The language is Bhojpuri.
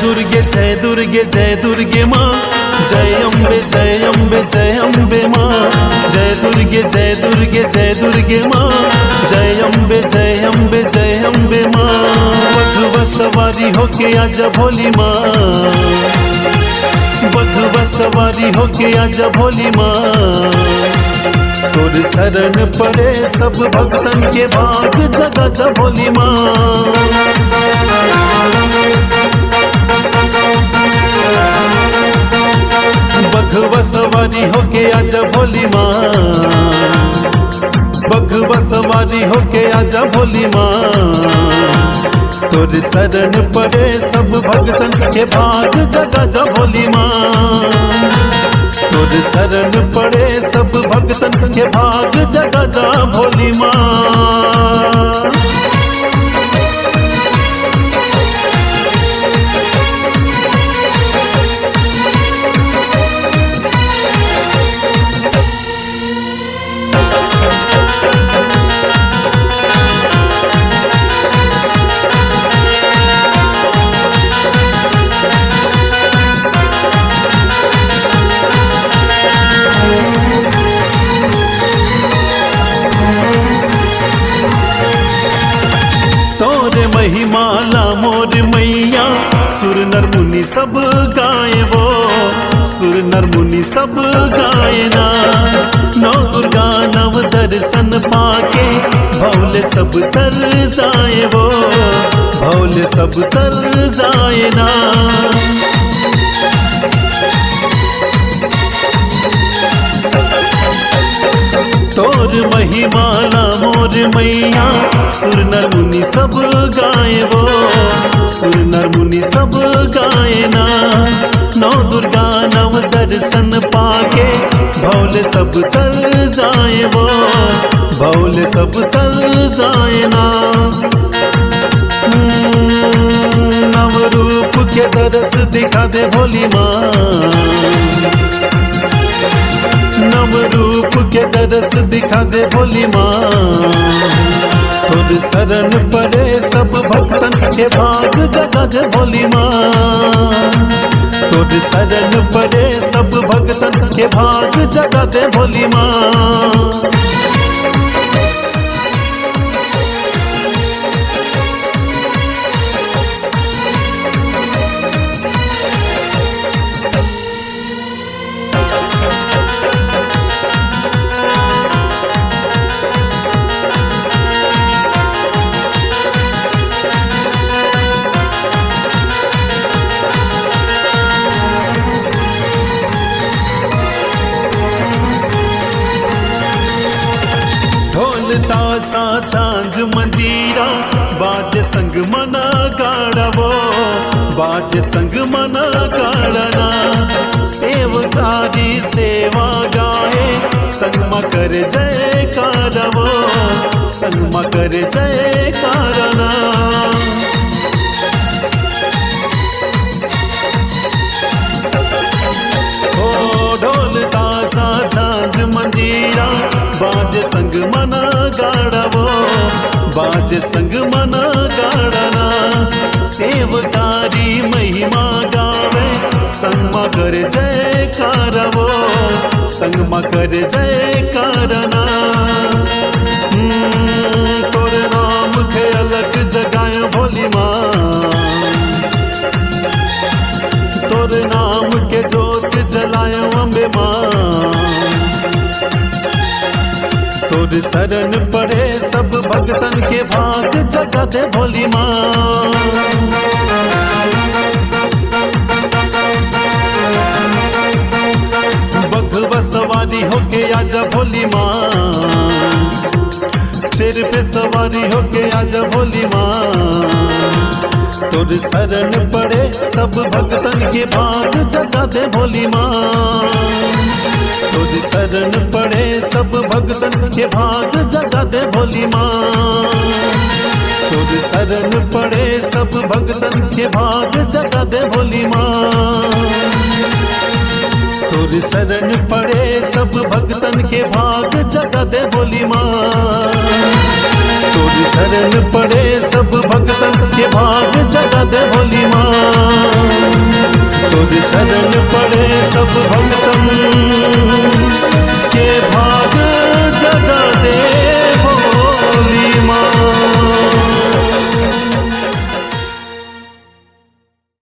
दुर्गे जय दुर्गे जय दुर्गे माँ, जय अम्बे जय अम्बे जय अम्बे माँ। जय दुर्गे जय दुर्गे जय दुर्गे माँ, जय अम्बे जय अम्बे जय अम्बे माँ। बघवा सवारी होके आजा भोली माँ, बघवा सवारी होके आजा भोली माँ। तोर शरण पड़े सब भक्तन के भाग जगा जा भोली माँ। बघवा सवारी होके आजा भोली माँ, बघवा सवारी होके आजा भोली माँ। तोर शरण पड़े सब भक्तन के भाग जगा जा भोली माँ। तोर शरण पड़े सब भक्तन के भाग जगा जा भोली माँ। महिमाला मोर मैया, सुर नर मुनि सब गाए वो, सुर नर मुनि सब गाए ना। नौ दुर्गा नव दर्शन पाके भौले सब तर जाए वो, भौले सब तर जाए ना। तोर महिमाला मोर मैया, सुर नर मुनि सब गाए वो, सुर नर मुनि सब गाए ना। नौ दुर्गा नव दर्शन पाके भौले सब तर जाए वो, भौले सब तर जाए ना। नव रूप के दरस दिखा दे भोली माँ, नव रूप के दरस दिखा दे भोली माँ। तोर शरण पड़े सब भक्तन के भाग जगा दे भोली माँ। तोर शरण पड़े सब भक्तन के भाग जगा दे भोली माँ। तासा झांझ मंजीरा बाजे संग मना गाड़ा वो, बाजे संग मना गाड़ना। सेवकारी सेवा गाए संगमा कर जय कारवो, संगमा कर जय कारना। ओ ढोल तासा झांझ मंजीरा बाजे संग मना गाड़वो, बाजे संग मना गाड़ना। सेवकारी महिमा गावे संगमा कर जय कारवो, संगमा कर जय कारना। तोर नाम के अलग जगाए भोली माँ, तोर नाम के जोत जलाए अम्बे माँ। तोर शरण पड़े सब भक्तन के भाग जगा दे भोली माँ। बघवा सवारी होके आजा भोली माँ, शेर पे सवारी होके आजा भोली माँ। तोर शरण पड़े सब भक्तन के भाग जगा दे भोली माँ। तोर शरण पड़े सब भक्तन के भाग जगा दे भोली माँ। तोर शरण पड़े सब भक्तन के भाग जगा दे भोली माँ। तोर शरण पड़े सब भक्तन के भाग जगा दे भोली माँ। तोर तुर शरण पड़े सब भक्तन के भाग जगा दे भोली माँ। तुर शरण पड़े सब भक्तन